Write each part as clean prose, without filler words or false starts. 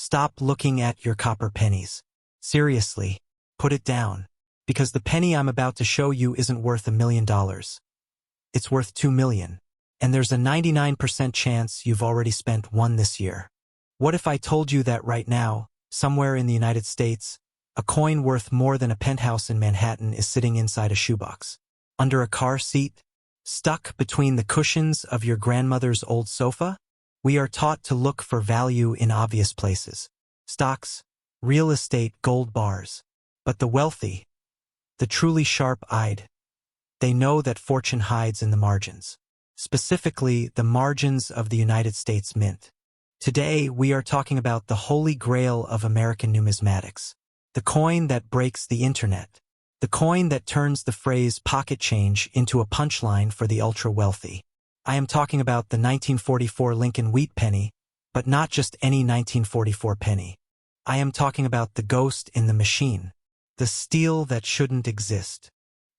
Stop looking at your copper pennies. Seriously, put it down. Because the penny I'm about to show you isn't worth $1 million. It's worth $2 million. And there's a 99% chance you've already spent one this year. What if I told you that right now, somewhere in the United States, a coin worth more than a penthouse in Manhattan is sitting inside a shoebox, under a car seat, stuck between the cushions of your grandmother's old sofa? We are taught to look for value in obvious places. Stocks, real estate, gold bars. But the wealthy, the truly sharp-eyed, they know that fortune hides in the margins. Specifically, the margins of the United States Mint. Today, we are talking about the holy grail of American numismatics. The coin that breaks the internet. The coin that turns the phrase pocket change into a punchline for the ultra-wealthy. I am talking about the 1944 Lincoln wheat penny, but not just any 1944 penny. I am talking about the ghost in the machine. The steel that shouldn't exist.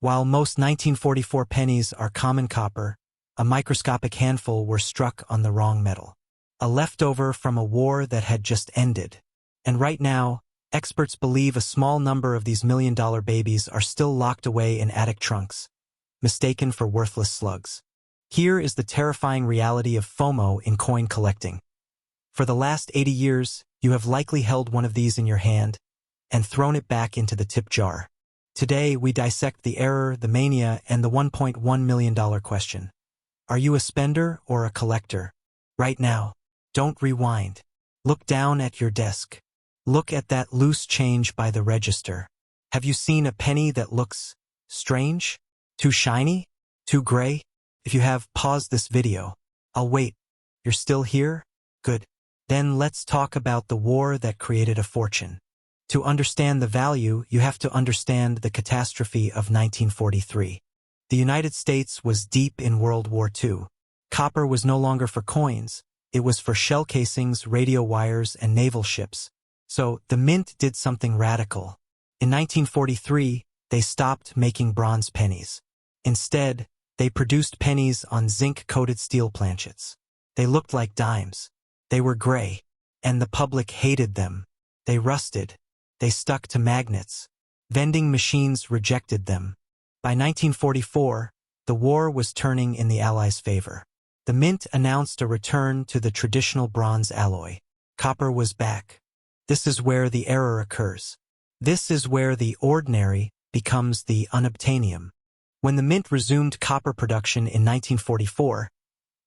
While most 1944 pennies are common copper, a microscopic handful were struck on the wrong metal. A leftover from a war that had just ended. And right now, experts believe a small number of these million-dollar babies are still locked away in attic trunks, mistaken for worthless slugs. Here is the terrifying reality of FOMO in coin collecting. For the last 80 years, you have likely held one of these in your hand and thrown it back into the tip jar. Today, we dissect the error, the mania, and the $1.1 million question. Are you a spender or a collector? Right now, don't rewind. Look down at your desk. Look at that loose change by the register. Have you seen a penny that looks strange? Too shiny? Too gray? If you have, pause this video. I'll wait. You're still here? Good. Then let's talk about the war that created a fortune. To understand the value, you have to understand the catastrophe of 1943. The United States was deep in World War II. Copper was no longer for coins. It was for shell casings, radio wires, and naval ships. So, the Mint did something radical. In 1943, they stopped making bronze pennies. Instead, they produced pennies on zinc-coated steel planchets. They looked like dimes. They were gray. And the public hated them. They rusted. They stuck to magnets. Vending machines rejected them. By 1944, the war was turning in the Allies' favor. The Mint announced a return to the traditional bronze alloy. Copper was back. This is where the error occurs. This is where the ordinary becomes the unobtainium. When the Mint resumed copper production in 1944,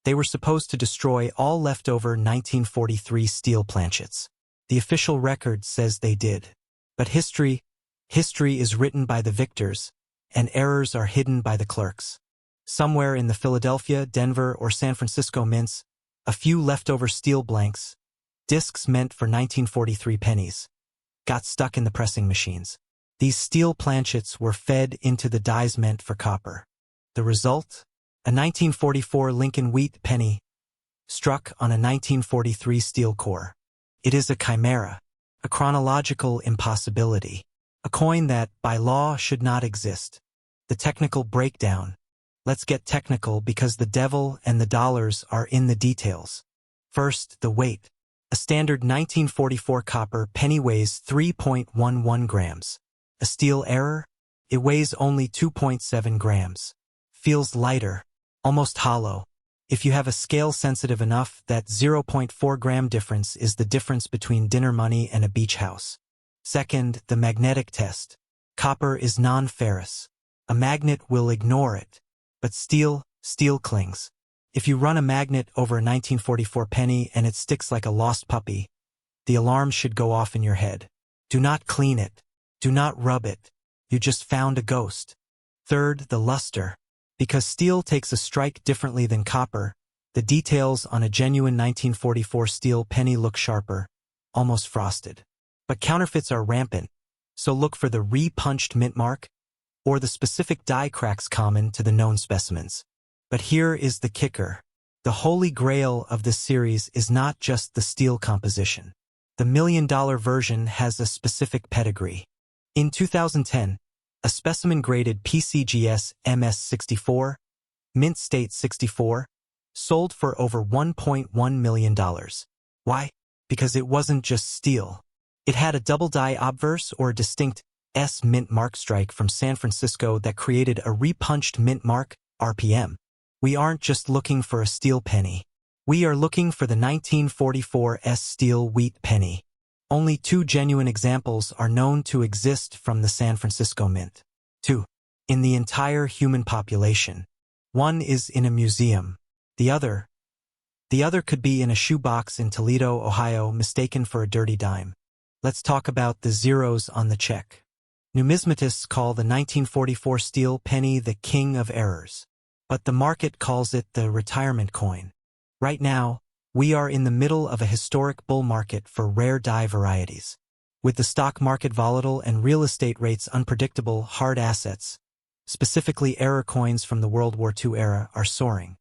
they were supposed to destroy all leftover 1943 steel planchets. The official record says they did. But history is written by the victors, and errors are hidden by the clerks. Somewhere in the Philadelphia, Denver, or San Francisco mints, a few leftover steel blanks, discs meant for 1943 pennies, got stuck in the pressing machines. These steel planchets were fed into the dies meant for copper. The result? A 1944 Lincoln wheat penny, struck on a 1943 steel core. It is a chimera, a chronological impossibility, a coin that, by law, should not exist. The technical breakdown. Let's get technical because the devil and the dollars are in the details. First, the weight. A standard 1944 copper penny weighs 3.11 grams. A steel error? It weighs only 2.7 grams. Feels lighter, almost hollow. If you have a scale sensitive enough, that 0.4 gram difference is the difference between dinner money and a beach house. Second, the magnetic test. Copper is non-ferrous. A magnet will ignore it. But steel clings. If you run a magnet over a 1944 penny and it sticks like a lost puppy, the alarm should go off in your head. Do not clean it. Do not rub it. You just found a ghost. Third, the luster. Because steel takes a strike differently than copper, the details on a genuine 1944 steel penny look sharper, almost frosted. But counterfeits are rampant, so look for the re-punched mint mark or the specific die cracks common to the known specimens. But here is the kicker. The holy grail of this series is not just the steel composition. The $1 million version has a specific pedigree. In 2010, a specimen graded PCGS MS64, Mint State 64, sold for over $1.1 million. Why? because it wasn't just steel. It had a double-die obverse or a distinct S mint mark strike from San Francisco that created a repunched mint mark, RPM. We aren't just looking for a steel penny. We are looking for the 1944 S steel wheat penny. Only 2 genuine examples are known to exist from the San Francisco Mint. 2. In the entire human population. One is in a museum. The other could be in a shoebox in Toledo, Ohio, mistaken for a dirty dime. Let's talk about the zeros on the check. Numismatists call the 1944 steel penny the king of errors. But the market calls it the retirement coin. Right now, we are in the middle of a historic bull market for rare die varieties. With the stock market volatile and real estate rates unpredictable, hard assets, specifically error coins from the World War II era, are soaring.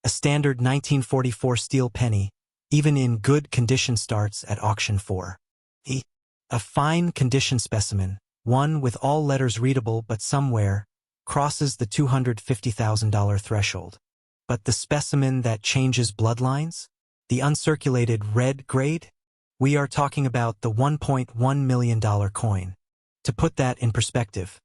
A standard 1944 steel penny, even in good condition, starts at auction for a fine condition specimen, one with all letters readable but somewhere, crosses the $250,000 threshold. But the specimen that changes bloodlines? The uncirculated red grade? We are talking about the $1.1 million coin. To put that in perspective,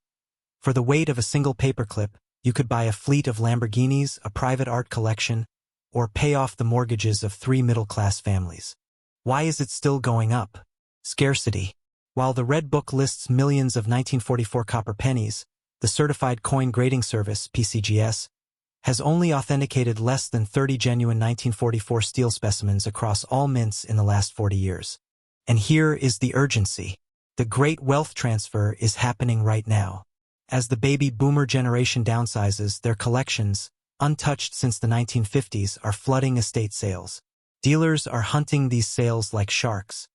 for the weight of a single paperclip, you could buy a fleet of Lamborghinis, a private art collection, or pay off the mortgages of 3 middle-class families. Why is it still going up? Scarcity. While the Red Book lists millions of 1944 copper pennies, the Certified Coin Grading Service, PCGS, has only authenticated less than 30 genuine 1944 steel specimens across all mints in the last 40 years. And here is the urgency. The great wealth transfer is happening right now. As the baby boomer generation downsizes, their collections, untouched since the 1950s, are flooding estate sales. Dealers are hunting these sales like sharks.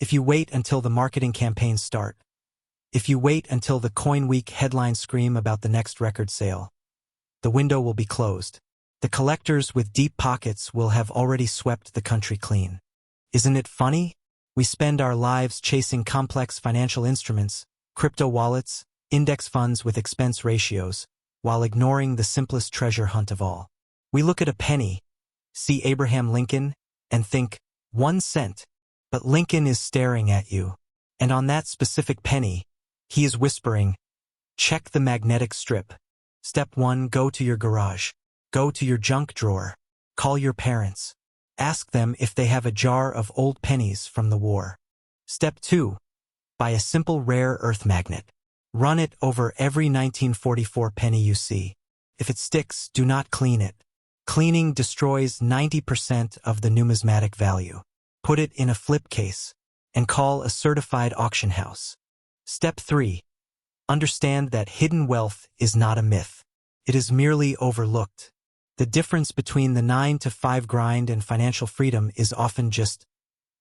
If you wait until the marketing campaigns start, if you wait until the Coin Week headlines scream about the next record sale, the window will be closed. The collectors with deep pockets will have already swept the country clean. Isn't it funny? We spend our lives chasing complex financial instruments, crypto wallets, index funds with expense ratios, while ignoring the simplest treasure hunt of all. We look at a penny, see Abraham Lincoln, and think, 1 cent. But Lincoln is staring at you. And on that specific penny, he is whispering, check the magnetic strip. Step 1, go to your garage. Go to your junk drawer. Call your parents. Ask them if they have a jar of old pennies from the war. Step 2, buy a simple rare earth magnet. Run it over every 1944 penny you see. If it sticks, do not clean it. Cleaning destroys 90% of the numismatic value. Put it in a flip case and call a certified auction house. Step 3. Understand that hidden wealth is not a myth. It is merely overlooked. The difference between the 9-to-5 grind and financial freedom is often just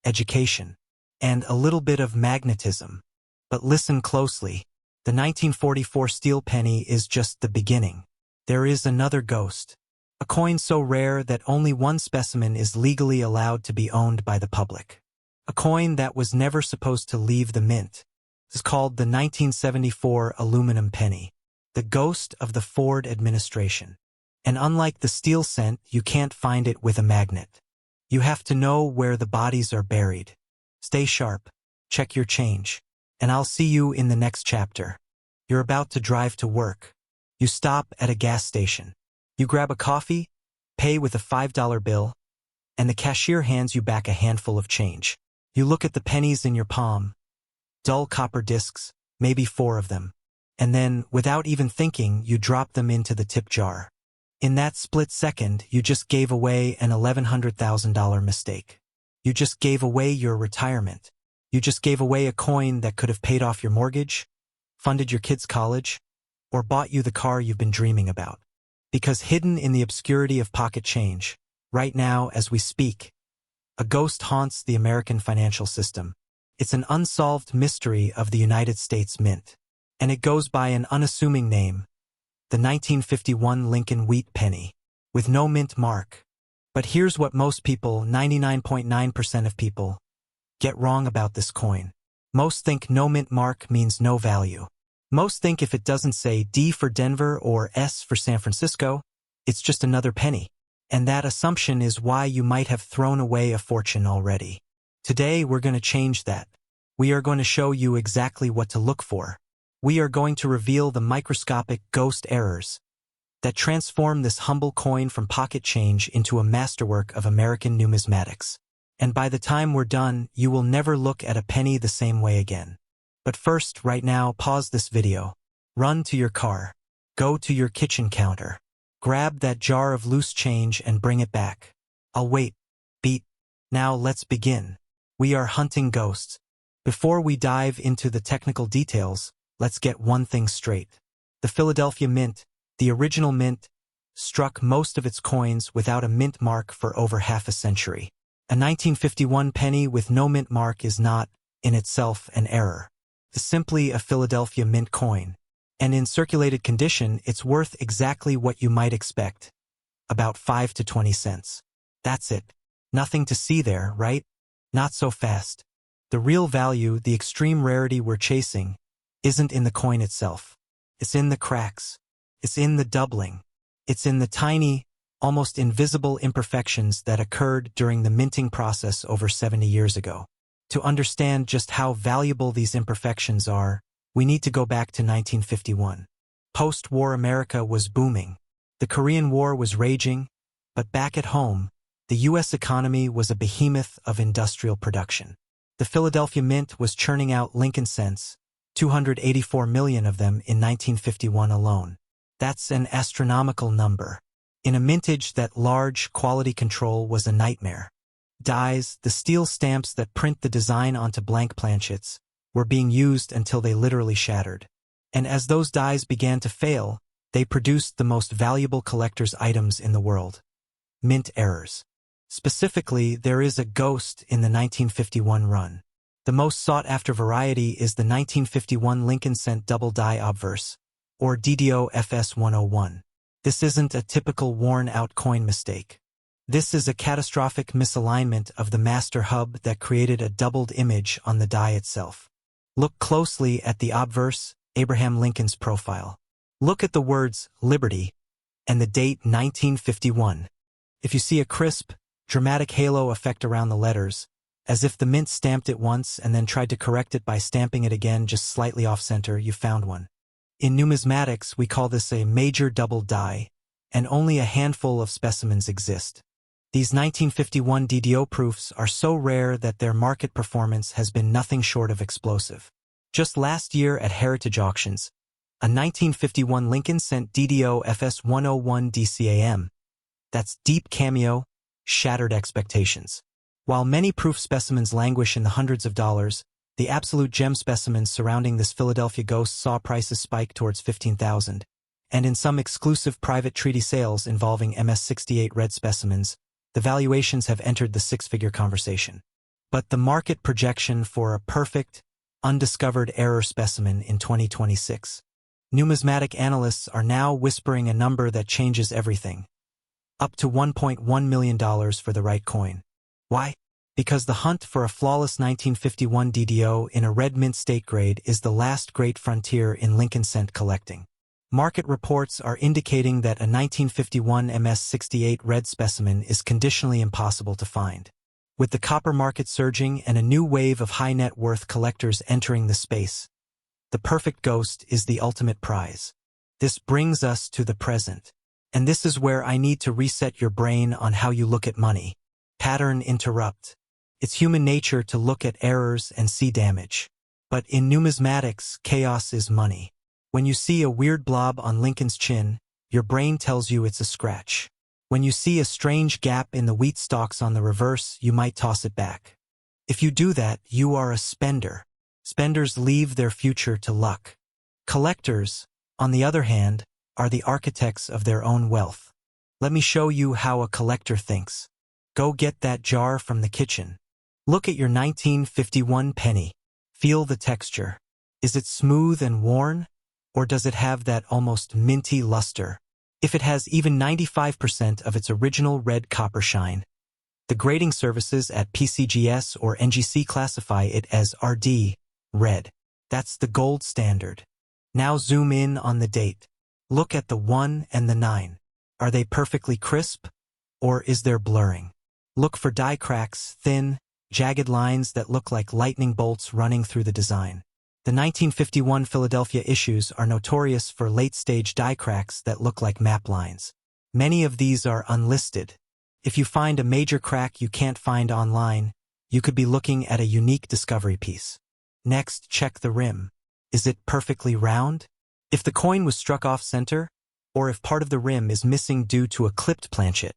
education and a little bit of magnetism. But listen closely. The 1944 steel penny is just the beginning. There is another ghost. A coin so rare that only one specimen is legally allowed to be owned by the public. A coin that was never supposed to leave the mint. It's called the 1974 aluminum penny, the ghost of the Ford administration. And unlike the steel cent, you can't find it with a magnet. You have to know where the bodies are buried. Stay sharp, check your change, and I'll see you in the next chapter. You're about to drive to work. You stop at a gas station. You grab a coffee, pay with a $5 bill, and the cashier hands you back a handful of change. You look at the pennies in your palm, dull copper discs, maybe 4 of them, and then, without even thinking, you drop them into the tip jar. In that split second, you just gave away an $1,100,000 mistake. You just gave away your retirement. You just gave away a coin that could have paid off your mortgage, funded your kids' college, or bought you the car you've been dreaming about. Because hidden in the obscurity of pocket change, right now as we speak, a ghost haunts the American financial system. It's an unsolved mystery of the United States Mint. And it goes by an unassuming name, the 1951 Lincoln Wheat Penny, with no mint mark. But here's what most people, 99.9% of people, get wrong about this coin. Most think no mint mark means no value. Most think if it doesn't say D for Denver or S for San Francisco, it's just another penny. And that assumption is why you might have thrown away a fortune already. Today we're going to change that. We are going to show you exactly what to look for. We are going to reveal the microscopic ghost errors that transform this humble coin from pocket change into a masterwork of American numismatics. And by the time we're done, you will never look at a penny the same way again. But first, right now, pause this video. Run to your car. Go to your kitchen counter. Grab that jar of loose change and bring it back. I'll wait. Beat. Now let's begin. We are hunting ghosts. Before we dive into the technical details, let's get one thing straight. The Philadelphia Mint, the original mint, struck most of its coins without a mint mark for over half a century. A 1951 penny with no mint mark is not, in itself, an error. It's simply a Philadelphia Mint coin. And in circulated condition, it's worth exactly what you might expect. About 5 to 20 cents. That's it. Nothing to see there, right? Not so fast. The real value, the extreme rarity we're chasing, isn't in the coin itself. It's in the cracks. It's in the doubling. It's in the tiny, almost invisible imperfections that occurred during the minting process over 70 years ago. To understand just how valuable these imperfections are, we need to go back to 1951. Post-war America was booming. The Korean War was raging, but back at home, the U.S. economy was a behemoth of industrial production. The Philadelphia Mint was churning out Lincoln cents, 284 million of them in 1951 alone. That's an astronomical number. In a mintage that large, quality control was a nightmare. Dies, the steel stamps that print the design onto blank planchets, were being used until they literally shattered. And as those dies began to fail, they produced the most valuable collector's items in the world. Mint errors. Specifically, there is a ghost in the 1951 run. The most sought-after variety is the 1951 Lincoln cent double die obverse, or DDO FS 101. This isn't a typical worn-out coin mistake. This is a catastrophic misalignment of the master hub that created a doubled image on the die itself. Look closely at the obverse, Abraham Lincoln's profile. Look at the words Liberty and the date 1951. If you see a crisp, dramatic halo effect around the letters, as if the mint stamped it once and then tried to correct it by stamping it again just slightly off-center, you found one. In numismatics, we call this a major double die, and only a handful of specimens exist. These 1951 DDO proofs are so rare that their market performance has been nothing short of explosive. Just last year at Heritage Auctions, a 1951 Lincoln cent DDO FS 101 DCAM, that's deep cameo, shattered expectations. While many proof specimens languish in the hundreds of dollars, the absolute gem specimens surrounding this Philadelphia ghost saw prices spike towards $15,000, and in some exclusive private treaty sales involving MS-68 red specimens, the valuations have entered the six-figure conversation. But the market projection for a perfect, undiscovered error specimen in 2026. Numismatic analysts are now whispering a number that changes everything. Up to $1.1 million for the right coin. Why? Because the hunt for a flawless 1951 DDO in a red mint state grade is the last great frontier in Lincoln cent collecting. Market reports are indicating that a 1951 MS-68 red specimen is conditionally impossible to find. With the copper market surging and a new wave of high net worth collectors entering the space, the perfect ghost is the ultimate prize. This brings us to the present. And this is where I need to reset your brain on how you look at money. Pattern interrupt. It's human nature to look at errors and see damage. But in numismatics, chaos is money. When you see a weird blob on Lincoln's chin, your brain tells you it's a scratch. When you see a strange gap in the wheat stalks on the reverse, you might toss it back. If you do that, you are a spender. Spenders leave their future to luck. Collectors, on the other hand, are the architects of their own wealth. Let me show you how a collector thinks. Go get that jar from the kitchen. Look at your 1951 penny. Feel the texture. Is it smooth and worn? Or does it have that almost minty luster? If it has even 95% of its original red copper shine. The grading services at PCGS or NGC classify it as RD, red. That's the gold standard. Now zoom in on the date. Look at the 1 and the 9. Are they perfectly crisp? Or is there blurring? Look for die cracks, thin, jagged lines that look like lightning bolts running through the design. The 1951 Philadelphia issues are notorious for late-stage die cracks that look like map lines. Many of these are unlisted. If you find a major crack you can't find online, you could be looking at a unique discovery piece. Next, check the rim. Is it perfectly round? If the coin was struck off-center, or if part of the rim is missing due to a clipped planchet,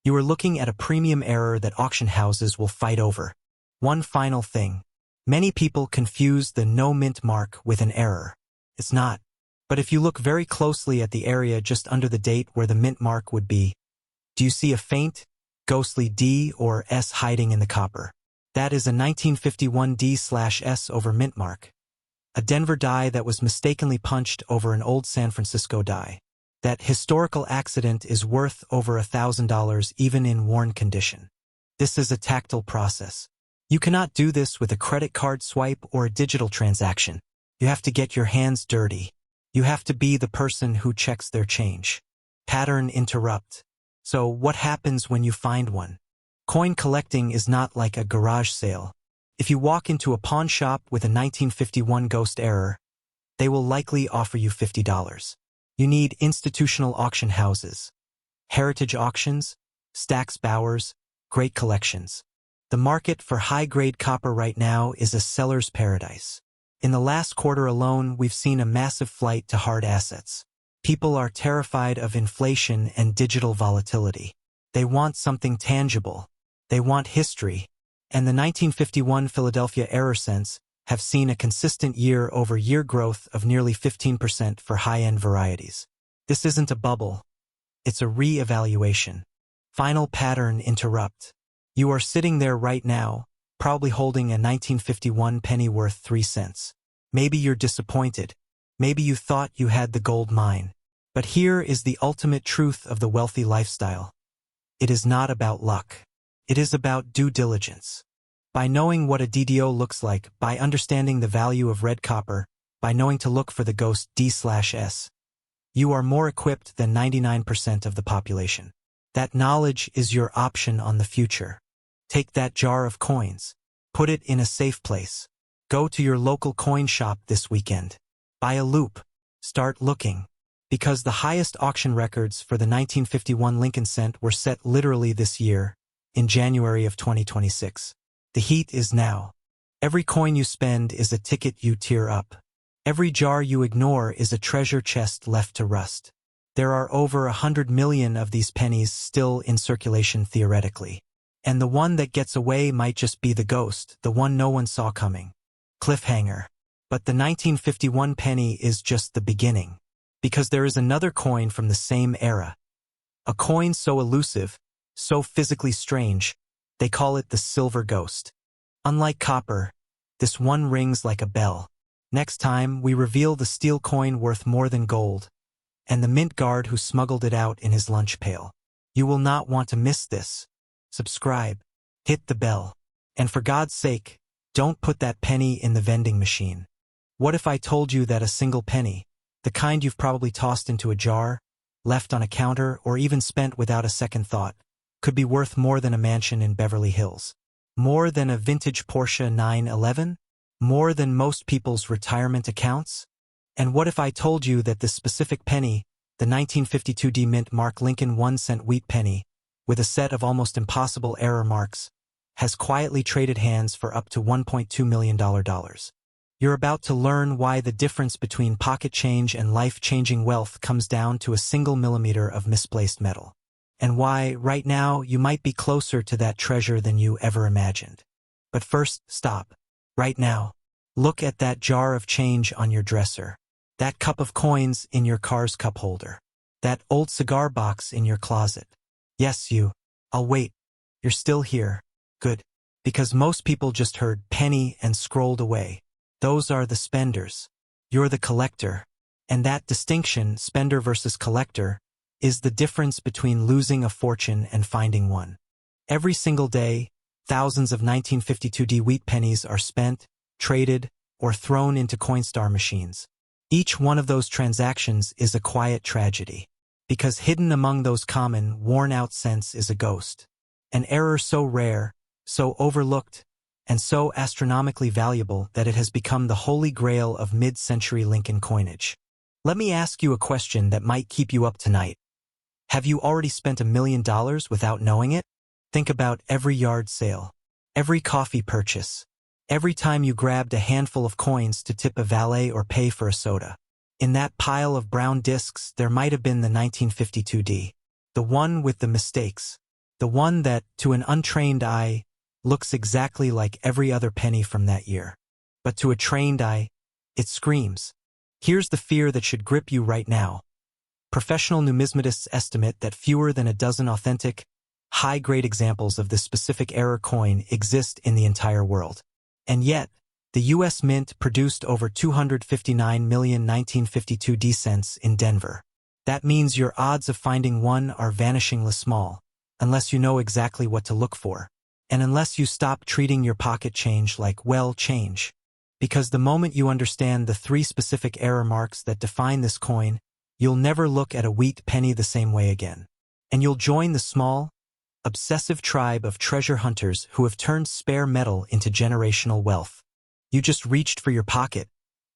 you are looking at a premium error that auction houses will fight over. One final thing. Many people confuse the no mint mark with an error. It's not. But if you look very closely at the area just under the date where the mint mark would be, do you see a faint, ghostly D or S hiding in the copper? That is a 1951 D/S over mint mark. A Denver die that was mistakenly punched over an old San Francisco die. That historical accident is worth over $1,000 even in worn condition. This is a tactile process. You cannot do this with a credit card swipe or a digital transaction. You have to get your hands dirty. You have to be the person who checks their change. Pattern interrupt. So what happens when you find one? Coin collecting is not like a garage sale. If you walk into a pawn shop with a 1951 ghost error, they will likely offer you $50. You need institutional auction houses, heritage auctions, Stack's Bowers, great collections. The market for high-grade copper right now is a seller's paradise. In the last quarter alone, we've seen a massive flight to hard assets. People are terrified of inflation and digital volatility. They want something tangible. They want history. And the 1951 Philadelphia error cents have seen a consistent year-over-year growth of nearly 15% for high-end varieties. This isn't a bubble. It's a re-evaluation. Final pattern interrupt. You are sitting there right now, probably holding a 1951 penny worth 3 cents. Maybe you're disappointed. Maybe you thought you had the gold mine. But here is the ultimate truth of the wealthy lifestyle. It is not about luck. It is about due diligence. By knowing what a DDO looks like, by understanding the value of red copper, by knowing to look for the ghost D/S, you are more equipped than 99% of the population. That knowledge is your option on the future. Take that jar of coins. Put it in a safe place. Go to your local coin shop this weekend. Buy a loop. Start looking. Because the highest auction records for the 1951 Lincoln cent were set literally this year, in January of 2026. The heat is now. Every coin you spend is a ticket you tear up. Every jar you ignore is a treasure chest left to rust. There are over 100 million of these pennies still in circulation theoretically. And the one that gets away might just be the ghost, the one no one saw coming. Cliffhanger. But the 1951 penny is just the beginning. Because there is another coin from the same era. A coin so elusive, so physically strange, they call it the silver ghost. Unlike copper, this one rings like a bell. Next time, we reveal the steel coin worth more than gold, and the mint guard who smuggled it out in his lunch pail. You will not want to miss this. Subscribe, hit the bell, and for God's sake, don't put that penny in the vending machine. What if I told you that a single penny, the kind you've probably tossed into a jar, left on a counter, or even spent without a second thought, could be worth more than a mansion in Beverly Hills? More than a vintage Porsche 911? More than most people's retirement accounts? And what if I told you that this specific penny, the 1952 D Mint Mark Lincoln 1-cent wheat penny, with a set of almost impossible error marks, has quietly traded hands for up to $1.2 million? You're about to learn why the difference between pocket change and life-changing wealth comes down to a single millimeter of misplaced metal. And why, right now, you might be closer to that treasure than you ever imagined. But first, stop. Right now. Look at that jar of change on your dresser. That cup of coins in your car's cup holder. That old cigar box in your closet. Yes, you. I'll wait. You're still here. Good. Because most people just heard penny and scrolled away. Those are the spenders. You're the collector. And that distinction, spender versus collector, is the difference between losing a fortune and finding one. Every single day, thousands of 1952 D wheat pennies are spent, traded, or thrown into Coinstar machines. Each one of those transactions is a quiet tragedy. Because hidden among those common, worn-out cents is a ghost. An error so rare, so overlooked, and so astronomically valuable that it has become the holy grail of mid-century Lincoln coinage. Let me ask you a question that might keep you up tonight. Have you already spent $1 million without knowing it? Think about every yard sale, every coffee purchase, every time you grabbed a handful of coins to tip a valet or pay for a soda. In that pile of brown discs, there might have been the 1952D, the one with the mistakes, the one that, to an untrained eye, looks exactly like every other penny from that year. But to a trained eye, it screams. Here's the fear that should grip you right now. Professional numismatists estimate that fewer than a dozen authentic, high-grade examples of this specific error coin exist in the entire world. And yet, the U.S. Mint produced over 259 million 1952D cents in Denver. That means your odds of finding one are vanishingly small, unless you know exactly what to look for, and unless you stop treating your pocket change like, well, change. Because the moment you understand the 3 specific error marks that define this coin, you'll never look at a wheat penny the same way again. And you'll join the small, obsessive tribe of treasure hunters who have turned spare metal into generational wealth. You just reached for your pocket,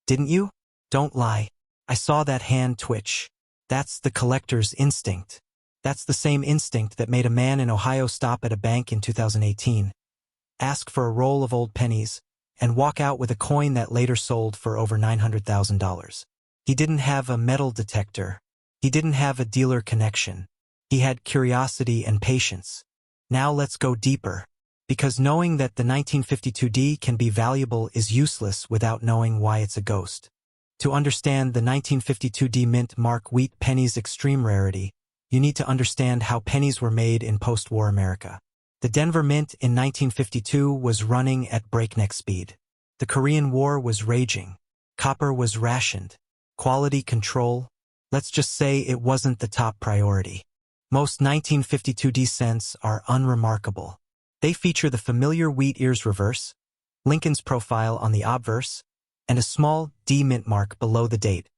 didn't you? Don't lie. I saw that hand twitch. That's the collector's instinct. That's the same instinct that made a man in Ohio stop at a bank in 2018, ask for a roll of old pennies, and walk out with a coin that later sold for over $900,000. He didn't have a metal detector. He didn't have a dealer connection. He had curiosity and patience. Now let's go deeper. Because knowing that the 1952D can be valuable is useless without knowing why it's a ghost. To understand the 1952D Mint Mark wheat penny's extreme rarity, you need to understand how pennies were made in post-war America. The Denver Mint in 1952 was running at breakneck speed. The Korean War was raging. Copper was rationed. Quality control, let's just say it wasn't the top priority. Most 1952D cents are unremarkable. They feature the familiar wheat ears reverse, Lincoln's profile on the obverse, and a small D mint mark below the date,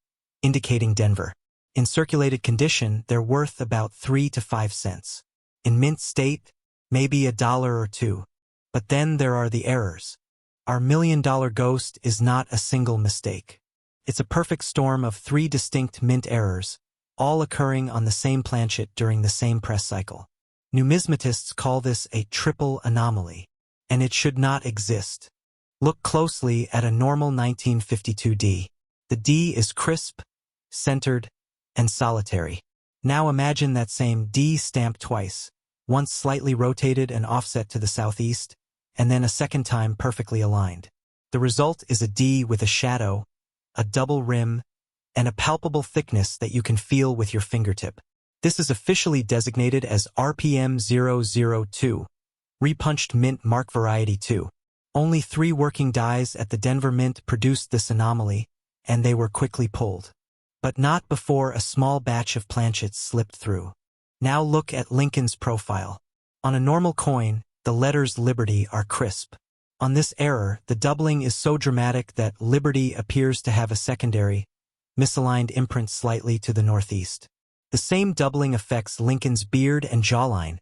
indicating Denver. In circulated condition, they're worth about 3 to 5 cents. In mint state, maybe $1 or $2. But then there are the errors. Our $1 million ghost is not a single mistake. It's a perfect storm of 3 distinct mint errors, all occurring on the same planchet during the same press cycle. Numismatists call this a triple anomaly, and it should not exist. Look closely at a normal 1952D. The D is crisp, centered, and solitary. Now imagine that same D stamped twice, once slightly rotated and offset to the southeast, and then a second time perfectly aligned. The result is a D with a shadow, a double rim, and a palpable thickness that you can feel with your fingertip. This is officially designated as RPM 002, Repunched Mint Mark Variety 2. Only 3 working dies at the Denver Mint produced this anomaly, and they were quickly pulled. But not before a small batch of planchets slipped through. Now look at Lincoln's profile. On a normal coin, the letters Liberty are crisp. On this error, the doubling is so dramatic that Liberty appears to have a secondary, misaligned imprint slightly to the northeast. The same doubling affects Lincoln's beard and jawline,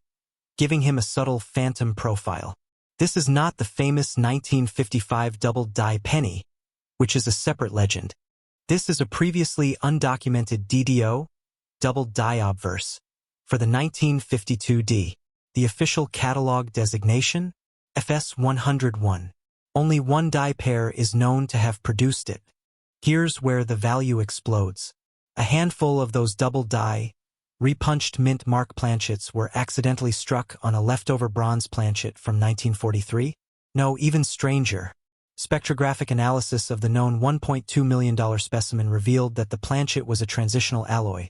giving him a subtle phantom profile. This is not the famous 1955 double-die penny, which is a separate legend. This is a previously undocumented DDO, double-die obverse, for the 1952D. The official catalog designation, FS 101. Only 1 die pair is known to have produced it. Here's where the value explodes. A handful of those double die, repunched mint mark planchets were accidentally struck on a leftover bronze planchet from 1943? No, even stranger. Spectrographic analysis of the known $1.2 million specimen revealed that the planchet was a transitional alloy.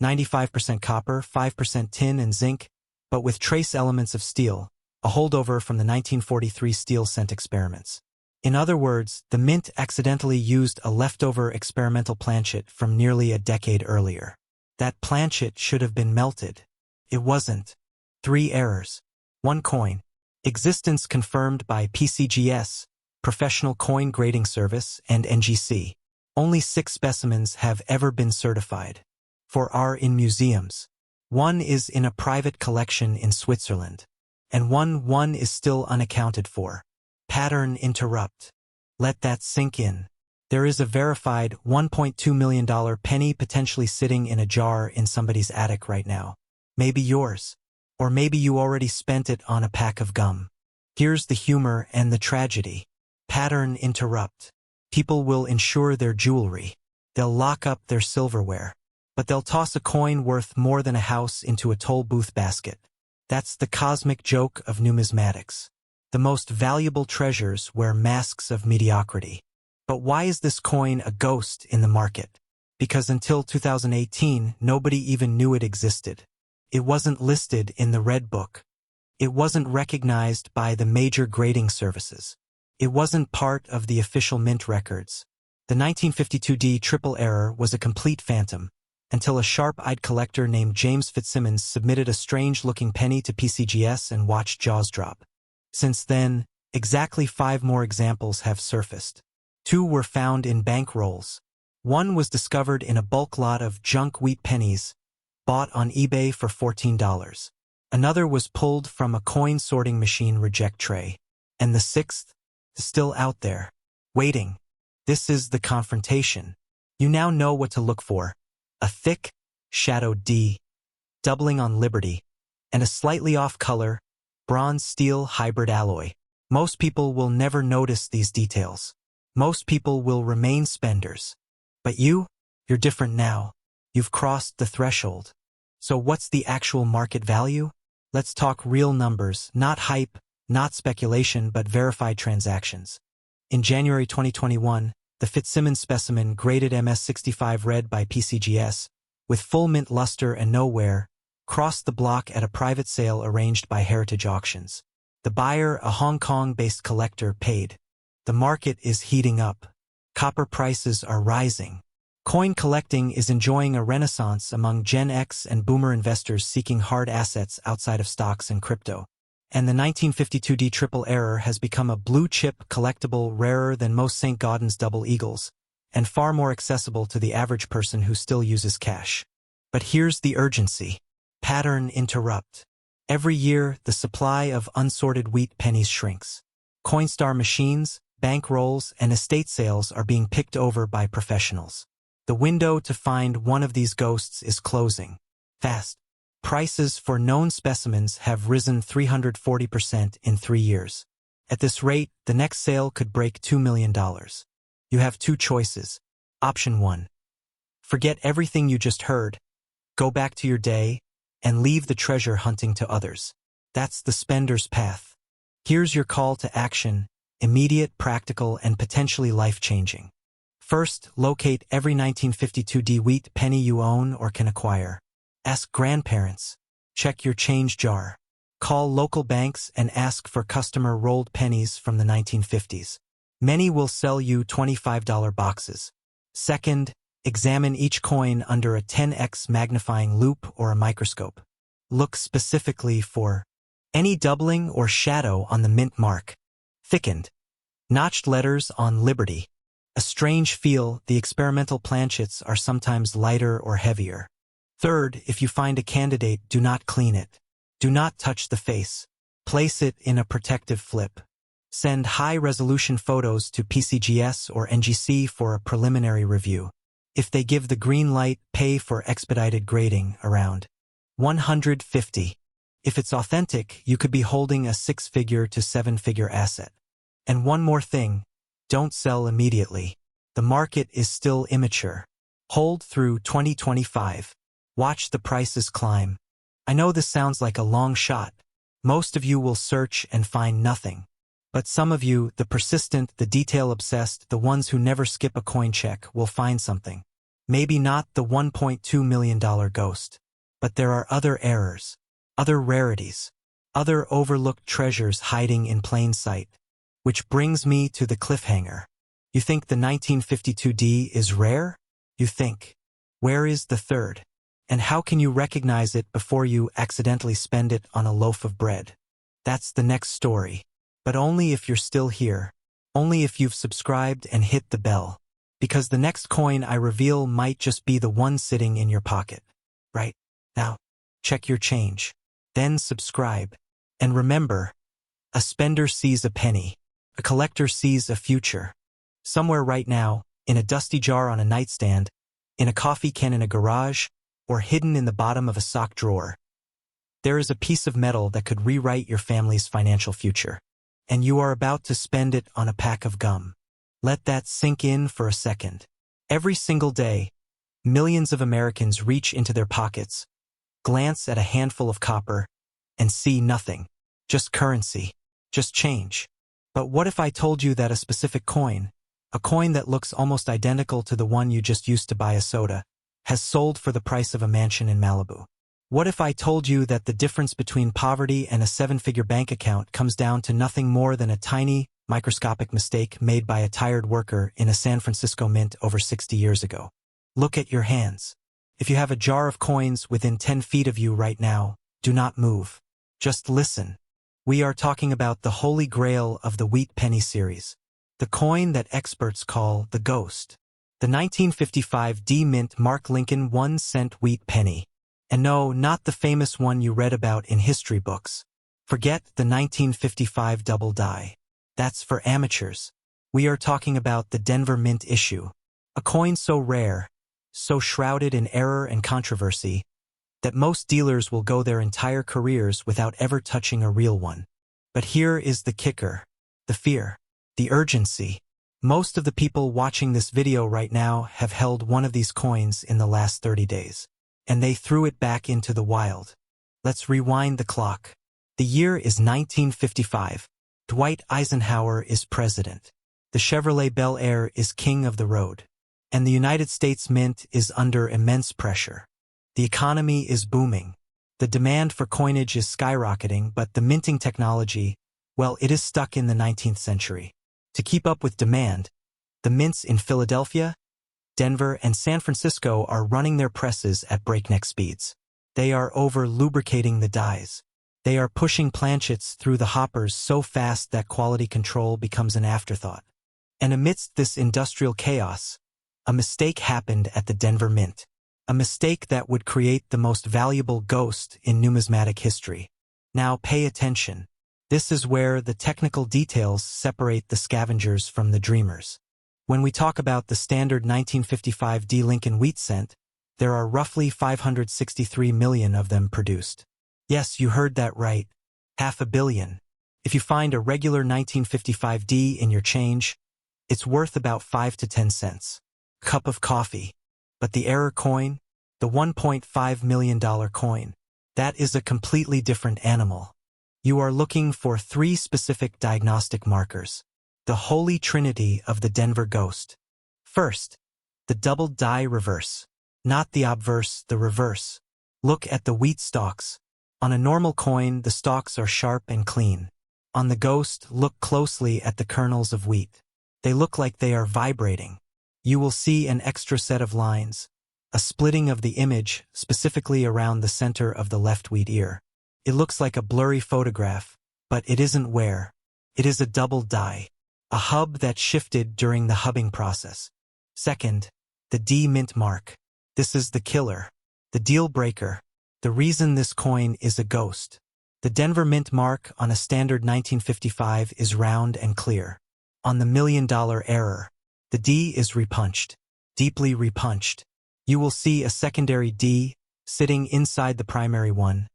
95% copper, 5% tin and zinc, but with trace elements of steel, a holdover from the 1943 steel scent experiments. In other words, the mint accidentally used a leftover experimental planchet from nearly a decade earlier. That planchet should have been melted. It wasn't. 3 errors. 1 coin. Existence confirmed by PCGS, Professional Coin Grading Service, and NGC. Only 6 specimens have ever been certified. 4 are in museums. 1 is in a private collection in Switzerland. And one is still unaccounted for. Pattern interrupt. Let that sink in. There is a verified $1.2 million penny potentially sitting in a jar in somebody's attic right now. Maybe yours. Or maybe you already spent it on a pack of gum. Here's the humor and the tragedy. Pattern interrupt. People will insure their jewelry. They'll lock up their silverware. But they'll toss a coin worth more than a house into a toll booth basket. That's the cosmic joke of numismatics. The most valuable treasures wear masks of mediocrity. But why is this coin a ghost in the market? Because until 2018, nobody even knew it existed. It wasn't listed in the Red Book. It wasn't recognized by the major grading services. It wasn't part of the official mint records. The 1952D triple error was a complete phantom, until a sharp-eyed collector named James Fitzsimmons submitted a strange-looking penny to PCGS and watched jaws drop. Since then, exactly 5 more examples have surfaced. 2 were found in bank rolls. 1 was discovered in a bulk lot of junk wheat pennies, bought on eBay for $14. Another was pulled from a coin-sorting machine reject tray. And the 6th is still out there, waiting. This is the confrontation. You now know what to look for. A thick, shadowed D, doubling on Liberty, and a slightly off-color, bronze-steel hybrid alloy. Most people will never notice these details. Most people will remain spenders. But you're different now. You've crossed the threshold. So what's the actual market value? Let's talk real numbers, not hype, not speculation, but verified transactions. In January 2021, the Fitzsimmons specimen, graded MS65 red by PCGS, with full mint luster and no wear, crossed the block at a private sale arranged by Heritage Auctions. The buyer, a Hong Kong-based collector, paid. The market is heating up. Copper prices are rising. Coin collecting is enjoying a renaissance among Gen X and boomer investors seeking hard assets outside of stocks and crypto. And the 1952D triple error has become a blue-chip collectible rarer than most St. Gaudens double eagles, and far more accessible to the average person who still uses cash. But here's the urgency. Pattern interrupt. Every year, the supply of unsorted wheat pennies shrinks. Coinstar machines, bank rolls, and estate sales are being picked over by professionals. The window to find one of these ghosts is closing. Fast. Prices for known specimens have risen 340% in 3 years. At this rate, the next sale could break $2 million. You have 2 choices. Option 1. Forget everything you just heard, go back to your day, and leave the treasure hunting to others. That's the spender's path. Here's your call to action, immediate, practical, and potentially life-changing. First, locate every 1952D wheat penny you own or can acquire. Ask grandparents. Check your change jar. Call local banks and ask for customer rolled pennies from the 1950s. Many will sell you $25 boxes. Second, examine each coin under a 10x magnifying loupe or a microscope. Look specifically for any doubling or shadow on the mint mark. Thickened. Notched letters on Liberty. A strange feel, the experimental planchets are sometimes lighter or heavier. Third, if you find a candidate, do not clean it. Do not touch the face. Place it in a protective flip. Send high-resolution photos to PCGS or NGC for a preliminary review. If they give the green light, pay for expedited grading around $150. If it's authentic, you could be holding a 6-figure to 7-figure asset. And one more thing, don't sell immediately. The market is still immature. Hold through 2025. Watch the prices climb. I know this sounds like a long shot. Most of you will search and find nothing. But some of you, the persistent, the detail-obsessed, the ones who never skip a coin check, will find something. Maybe not the $1.2 million ghost. But there are other errors, other rarities, other overlooked treasures hiding in plain sight. Which brings me to the cliffhanger. You think the 1952D is rare? You think, where is the 3rd? And how can you recognize it before you accidentally spend it on a loaf of bread? That's the next story. But only if you're still here. Only if you've subscribed and hit the bell. Because the next coin I reveal might just be the one sitting in your pocket. Right? Now, check your change. Then subscribe. And remember, a spender sees a penny. A collector sees a future. Somewhere right now, in a dusty jar on a nightstand, in a coffee can in a garage, or hidden in the bottom of a sock drawer, there is a piece of metal that could rewrite your family's financial future. And you are about to spend it on a pack of gum. Let that sink in for a second. Every single day, millions of Americans reach into their pockets, glance at a handful of copper, and see nothing. Just currency. Just change. But what if I told you that a specific coin, a coin that looks almost identical to the one you just used to buy a soda, has sold for the price of a mansion in Malibu? What if I told you that the difference between poverty and a seven-figure bank account comes down to nothing more than a tiny, microscopic mistake made by a tired worker in a San Francisco mint over 60 years ago? Look at your hands. If you have a jar of coins within 10 feet of you right now, do not move. Just listen. We are talking about the holy grail of the wheat penny series, the coin that experts call the ghost. The 1955 D Mint Mark Lincoln 1-cent wheat penny. And no, not the famous one you read about in history books. Forget the 1955 double die. That's for amateurs. We are talking about the Denver Mint issue, a coin so rare, so shrouded in error and controversy, that most dealers will go their entire careers without ever touching a real one. But here is the kicker, the fear, the urgency. Most of the people watching this video right now have held one of these coins in the last 30 days. And they threw it back into the wild. Let's rewind the clock. The year is 1955. Dwight Eisenhower is president. The Chevrolet Bel Air is king of the road. And the United States Mint is under immense pressure. The economy is booming. The demand for coinage is skyrocketing, but the minting technology, well, it is stuck in the 19th century. To keep up with demand, the mints in Philadelphia, Denver, and San Francisco are running their presses at breakneck speeds. They are over-lubricating the dies. They are pushing planchets through the hoppers so fast that quality control becomes an afterthought. And amidst this industrial chaos, a mistake happened at the Denver Mint. A mistake that would create the most valuable ghost in numismatic history. Now pay attention. This is where the technical details separate the scavengers from the dreamers. When we talk about the standard 1955 D Lincoln wheat cent, there are roughly 563 million of them produced. Yes, you heard that right. 500 million. If you find a regular 1955 D in your change, it's worth about 5 to 10 cents. Cup of coffee. But the error coin, the $1.5 million coin, that is a completely different animal. You are looking for 3 specific diagnostic markers. The holy trinity of the Denver ghost. First, the double die reverse. Not the obverse, the reverse. Look at the wheat stalks. On a normal coin, the stalks are sharp and clean. On the ghost, look closely at the kernels of wheat. They look like they are vibrating. You will see an extra set of lines, a splitting of the image, specifically around the center of the left wheat ear. It looks like a blurry photograph, but it isn't wear. It is a double die, a hub that shifted during the hubbing process. Second, the D Mint mark. This is the killer, the deal breaker, the reason this coin is a ghost. The Denver Mint mark on a standard 1955 is round and clear. On the $1 million error, the D is repunched, deeply repunched. You will see a secondary D sitting inside the primary one,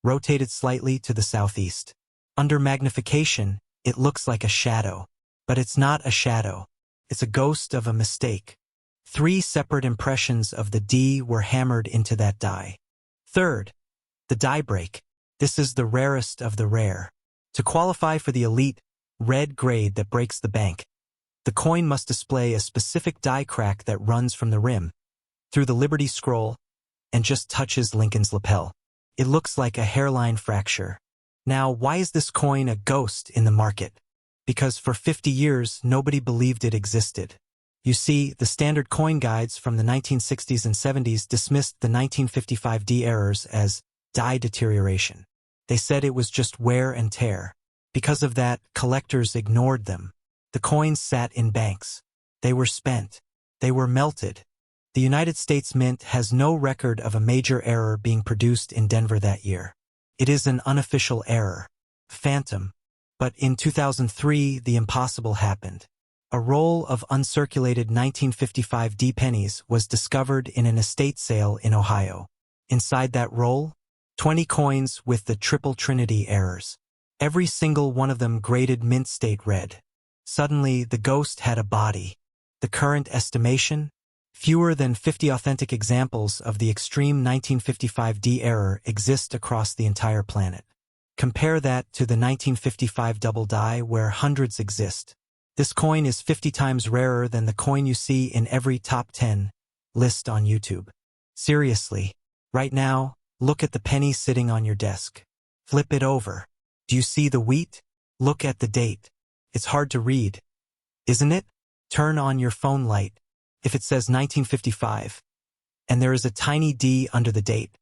rotated slightly to the southeast. Under magnification, it looks like a shadow. But it's not a shadow. It's a ghost of a mistake. 3 separate impressions of the D were hammered into that die. Third, the die break. This is the rarest of the rare. To qualify for the elite, red grade that breaks the bank, the coin must display a specific die crack that runs from the rim, through the Liberty Scroll, and just touches Lincoln's lapel. It looks like a hairline fracture. Now, why is this coin a ghost in the market? Because for 50 years, nobody believed it existed. You see, the standard coin guides from the 1960s and 70s dismissed the 1955 D errors as die deterioration. They said it was just wear and tear. Because of that, collectors ignored them. The coins sat in banks. They were spent. They were melted. The United States Mint has no record of a major error being produced in Denver that year. It is an unofficial error. phantom. But in 2003, the impossible happened. A roll of uncirculated 1955 D pennies was discovered in an estate sale in Ohio. Inside that roll, 20 coins with the triple trinity errors. Every single one of them graded mint state red. Suddenly, the ghost had a body. The current estimation? Fewer than 50 authentic examples of the extreme 1955 D error exist across the entire planet. Compare that to the 1955 double die where hundreds exist. This coin is 50 times rarer than the coin you see in every top 10 list on YouTube. Seriously, right now, look at the penny sitting on your desk. Flip it over. Do you see the wheat? Look at the date. It's hard to read, isn't it? Turn on your phone light. If it says 1955, and there is a tiny D under the date,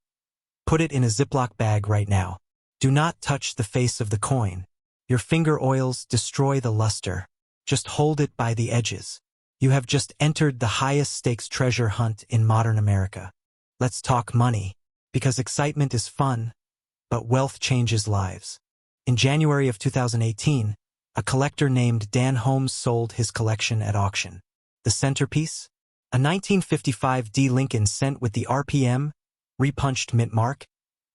put it in a Ziploc bag right now. Do not touch the face of the coin. Your finger oils destroy the luster. Just hold it by the edges. You have just entered the highest stakes treasure hunt in modern America. Let's talk money, because excitement is fun, but wealth changes lives. In January of 2018, a collector named Dan Holmes sold his collection at auction. The centerpiece? A 1955 D Lincoln cent with the RPM, repunched mint mark,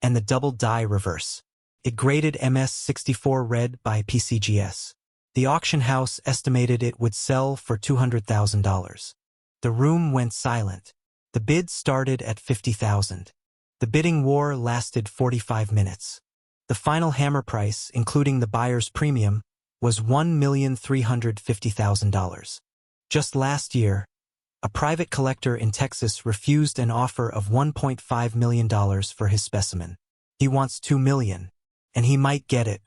and the double die reverse. It graded MS64 red by PCGS. The auction house estimated it would sell for $200,000. The room went silent. The bid started at $50,000. The bidding war lasted 45 minutes. The final hammer price, including the buyer's premium, was $1,350,000. Just last year, a private collector in Texas refused an offer of $1.5 million for his specimen. He wants $2 million, and he might get it.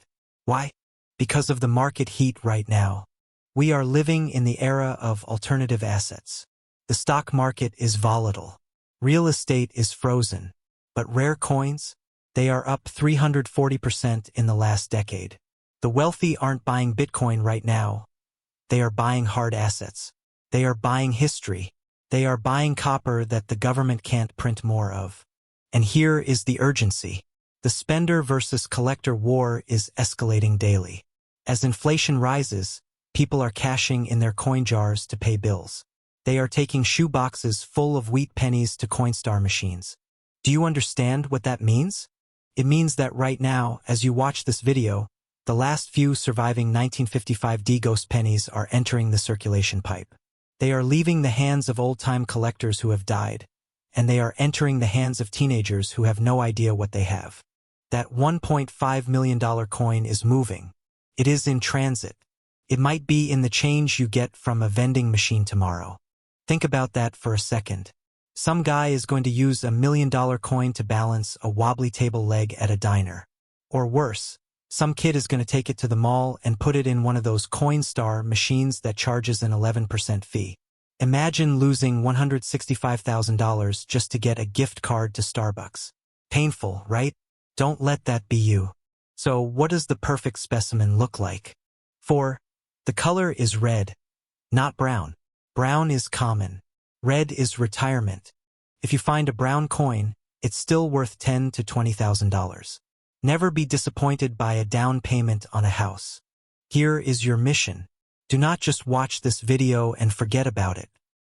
Why? Because of the market heat right now. We are living in the era of alternative assets. The stock market is volatile. Real estate is frozen. But rare coins? They are up 340% in the last decade. The wealthy aren't buying Bitcoin right now. They are buying hard assets. They are buying history. They are buying copper that the government can't print more of. And here is the urgency. The spender versus collector war is escalating daily. As inflation rises, people are cashing in their coin jars to pay bills. They are taking shoe boxes full of wheat pennies to Coinstar machines. Do you understand what that means? It means that right now, as you watch this video, the last few surviving 1955 D ghost pennies are entering the circulation pipe. They are leaving the hands of old-time collectors who have died, and they are entering the hands of teenagers who have no idea what they have. That $1.5 million coin is moving. It is in transit. It might be in the change you get from a vending machine tomorrow. Think about that for a second. Some guy is going to use $1 million coin to balance a wobbly table leg at a diner. Or worse, some kid is going to take it to the mall and put it in one of those Coinstar machines that charges an 11% fee. Imagine losing $165,000 just to get a gift card to Starbucks. Painful, right? Don't let that be you. So what does the perfect specimen look like? 4. The color is red, not brown. Brown is common. Red is retirement. If you find a brown coin, it's still worth $10,000 to $20,000. Never be disappointed by a down payment on a house. Here is your mission. Do not just watch this video and forget about it.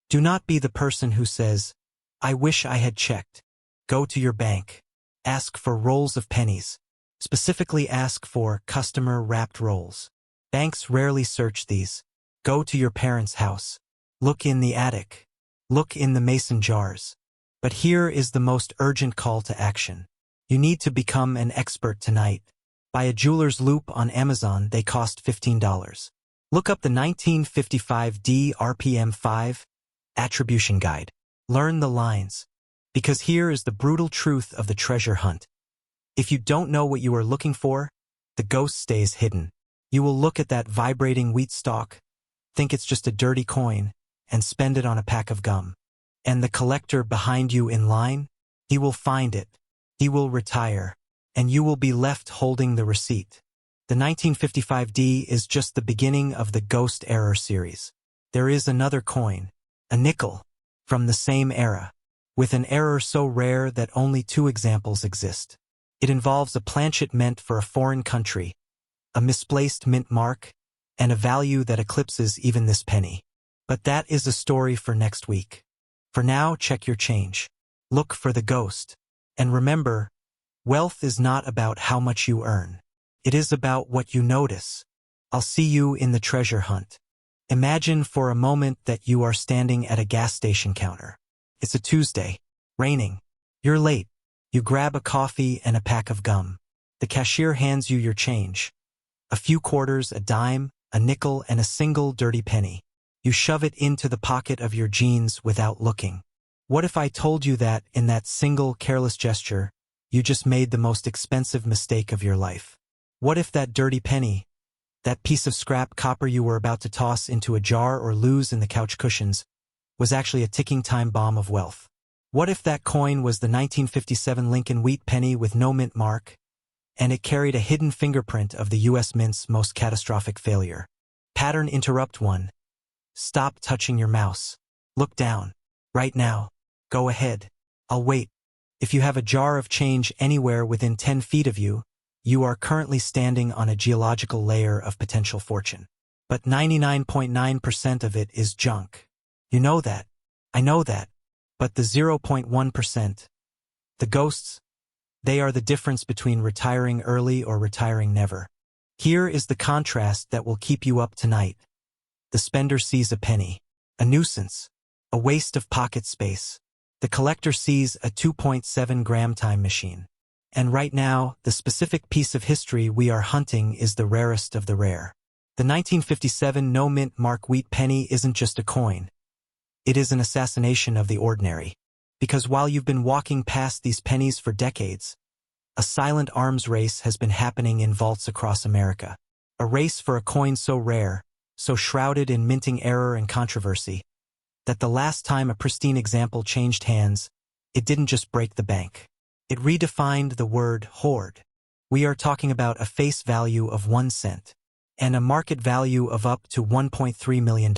Do not be the person who says, "I wish I had checked." Go to your bank. Ask for rolls of pennies. Specifically ask for customer-wrapped rolls. Banks rarely search these. Go to your parents' house. Look in the attic. Look in the mason jars. But here is the most urgent call to action. You need to become an expert tonight. Buy a jeweler's loupe on Amazon. They cost $15. Look up the 1955 D RPM 5 Attribution Guide. Learn the lines. Because here is the brutal truth of the treasure hunt. If you don't know what you are looking for, the ghost stays hidden. You will look at that vibrating wheat stalk, think it's just a dirty coin, and spend it on a pack of gum. And the collector behind you in line, he will find it. He will retire, and you will be left holding the receipt. The 1955 D is just the beginning of the Ghost Error series. There is another coin, a nickel, from the same era, with an error so rare that only 2 examples exist. It involves a planchet meant for a foreign country, a misplaced mint mark, and a value that eclipses even this penny. But that is a story for next week. For now, check your change. Look for the ghost. And remember, wealth is not about how much you earn. It is about what you notice. I'll see you in the treasure hunt. Imagine for a moment that you are standing at a gas station counter. It's a Tuesday, raining. You're late. You grab a coffee and a pack of gum. The cashier hands you your change. A few quarters, a dime, a nickel, and a single dirty penny. You shove it into the pocket of your jeans without looking. What if I told you that, in that single careless gesture, you just made the most expensive mistake of your life? What if that dirty penny, that piece of scrap copper you were about to toss into a jar or lose in the couch cushions, was actually a ticking time bomb of wealth? What if that coin was the 1957 Lincoln wheat penny with no mint mark, and it carried a hidden fingerprint of the U.S. Mint's most catastrophic failure? Pattern interrupt 1. Stop touching your mouse. Look down. Right now. Go ahead. I'll wait. If you have a jar of change anywhere within 10 feet of you, you are currently standing on a geological layer of potential fortune. But 99.9% of it is junk. You know that. I know that. But the 0.1%, the ghosts, they are the difference between retiring early or retiring never. Here is the contrast that will keep you up tonight. The spender sees a penny, a nuisance, a waste of pocket space. The collector sees a 2.7-gram time machine. And right now, the specific piece of history we are hunting is the rarest of the rare. The 1957 no-mint mark wheat penny isn't just a coin. It is an assassination of the ordinary. Because while you've been walking past these pennies for decades, a silent arms race has been happening in vaults across America. A race for a coin so rare, so shrouded in minting error and controversy, that the last time a pristine example changed hands, it didn't just break the bank. It redefined the word hoard. We are talking about a face value of 1 cent and a market value of up to $1.3 million.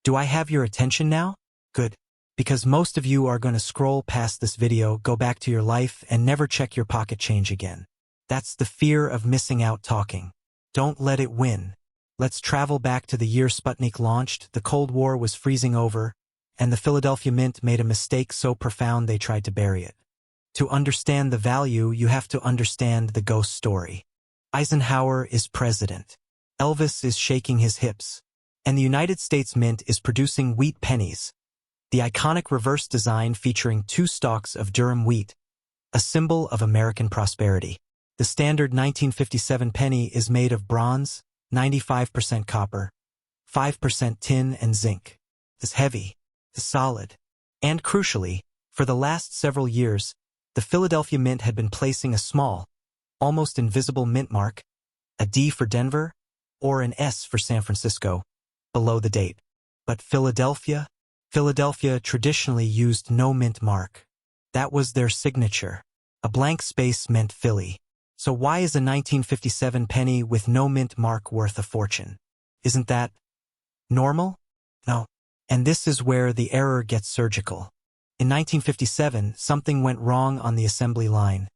Do I have your attention now? Good. Because most of you are going to scroll past this video, go back to your life, and never check your pocket change again. That's the fear of missing out talking. Don't let it win. Let's travel back to the year Sputnik launched, the Cold War was freezing over, and the Philadelphia Mint made a mistake so profound they tried to bury it. To understand the value, you have to understand the ghost story. Eisenhower is president. Elvis is shaking his hips. And the United States Mint is producing wheat pennies, the iconic reverse design featuring 2 stalks of Durham wheat, a symbol of American prosperity. The standard 1957 penny is made of bronze, 95% copper, 5% tin and zinc. It's heavy, it's solid. And crucially, for the last several years, the Philadelphia Mint had been placing a small, almost invisible mint mark, a D for Denver, or an S for San Francisco, below the date. But Philadelphia traditionally used no mint mark. That was their signature. A blank space meant Philly. So why is a 1957 penny with no mint mark worth a fortune? Isn't that normal? No. And this is where the error gets surgical. In 1957, something went wrong on the assembly line,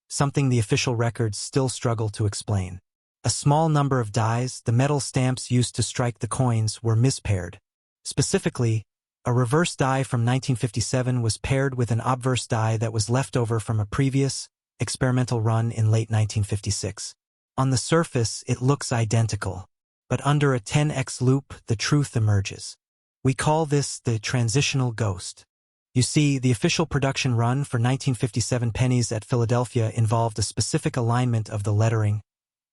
something the official records still struggle to explain. A small number of dies, the metal stamps used to strike the coins, were mispaired. Specifically, a reverse die from 1957 was paired with an obverse die that was left over from a previous, experimental run in late 1956. On the surface, it looks identical, but under a 10x loop, the truth emerges. We call this the transitional ghost. You see, the official production run for 1957 pennies at Philadelphia involved a specific alignment of the lettering,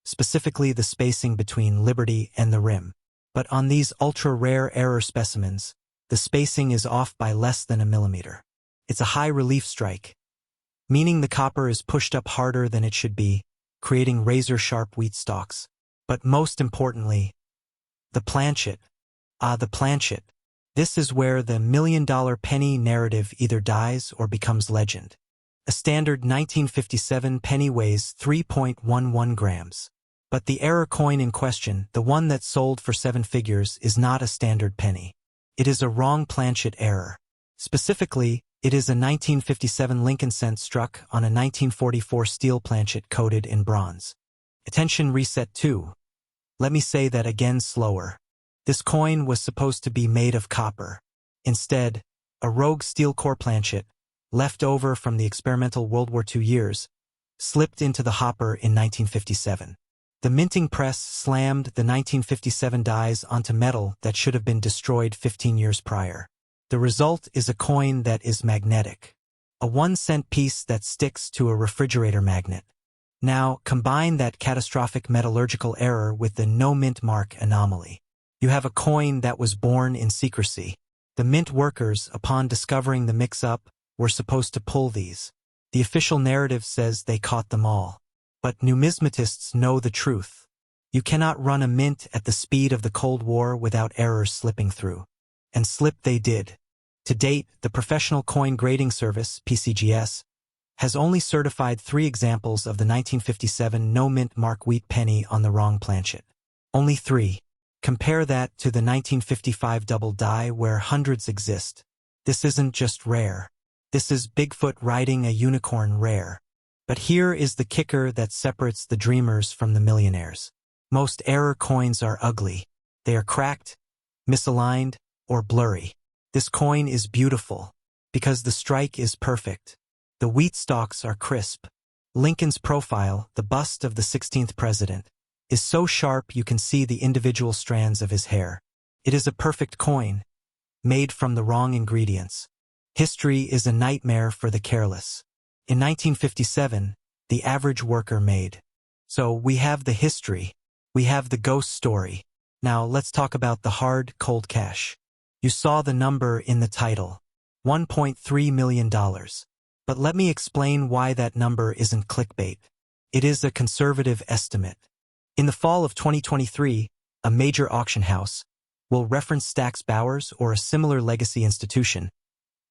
specifically the spacing between Liberty and the rim. But on these ultra-rare error specimens, the spacing is off by less than a millimeter. It's a high-relief strike, meaning the copper is pushed up harder than it should be, creating razor-sharp wheat stalks. But most importantly, the planchet. The planchet. This is where the million-dollar penny narrative either dies or becomes legend. A standard 1957 penny weighs 3.11 grams. But the error coin in question, the one that sold for 7 figures, is not a standard penny. It is a wrong planchet error. Specifically, it is a 1957 Lincoln cent struck on a 1944 steel planchet coated in bronze. Attention reset 2. Let me say that again slower. This coin was supposed to be made of copper. Instead, a rogue steel core planchet, left over from the experimental World War II years, slipped into the hopper in 1957. The minting press slammed the 1957 dies onto metal that should have been destroyed 15 years prior. The result is a coin that is magnetic. A 1-cent piece that sticks to a refrigerator magnet. Now, combine that catastrophic metallurgical error with the no mint mark anomaly. You have a coin that was born in secrecy. The mint workers, upon discovering the mix-up, were supposed to pull these. The official narrative says they caught them all. But numismatists know the truth. You cannot run a mint at the speed of the Cold War without errors slipping through. And slip they did. To date, the Professional Coin Grading Service, PCGS, has only certified 3 examples of the 1957 no-mint mark wheat penny on the wrong planchet. Only 3. Compare that to the 1955 double die where hundreds exist. This isn't just rare. This is Bigfoot riding a unicorn rare. But here is the kicker that separates the dreamers from the millionaires. Most error coins are ugly. They are cracked, misaligned, or blurry. This coin is beautiful because the strike is perfect. The wheat stalks are crisp. Lincoln's profile, the bust of the 16th president, is so sharp you can see the individual strands of his hair. It is a perfect coin, made from the wrong ingredients. History is a nightmare for the careless. In 1957, the average worker made. So we have the history. We have the ghost story. Now let's talk about the hard, cold cash. You saw the number in the title. $1.3 million. But let me explain why that number isn't clickbait. It is a conservative estimate. In the fall of 2023, a major auction house, will reference Stack's Bowers or a similar legacy institution,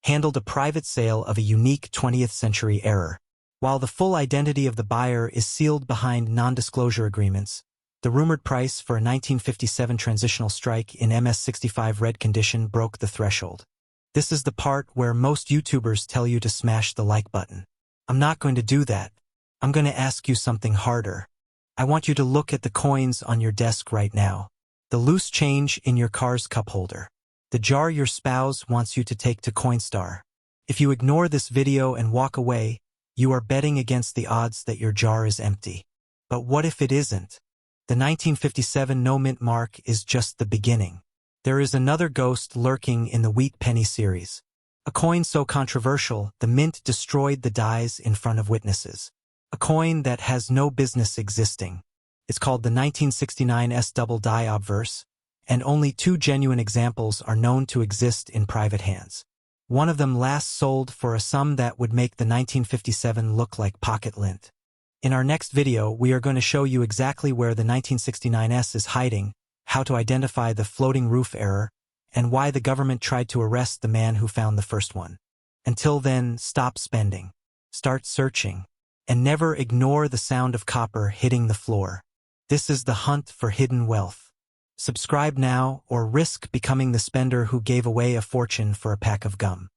handled a private sale of a unique 20th century error. While the full identity of the buyer is sealed behind non-disclosure agreements, the rumored price for a 1957 transitional strike in MS65 red condition broke the threshold. This is the part where most YouTubers tell you to smash the like button. I'm not going to do that. I'm going to ask you something harder. I want you to look at the coins on your desk right now. The loose change in your car's cup holder. The jar your spouse wants you to take to Coinstar. If you ignore this video and walk away, you are betting against the odds that your jar is empty. But what if it isn't? The 1957 no-mint mark is just the beginning. There is another ghost lurking in the wheat penny series. A coin so controversial, the mint destroyed the dies in front of witnesses. A coin that has no business existing. It's called the 1969 S double die obverse, and only 2 genuine examples are known to exist in private hands. One of them last sold for a sum that would make the 1957 look like pocket lint. In our next video, we are going to show you exactly where the 1969S is hiding, how to identify the floating roof error, and why the government tried to arrest the man who found the first one. Until then, stop spending, start searching, and never ignore the sound of copper hitting the floor. This is the hunt for hidden wealth. Subscribe now or risk becoming the spender who gave away a fortune for a pack of gum.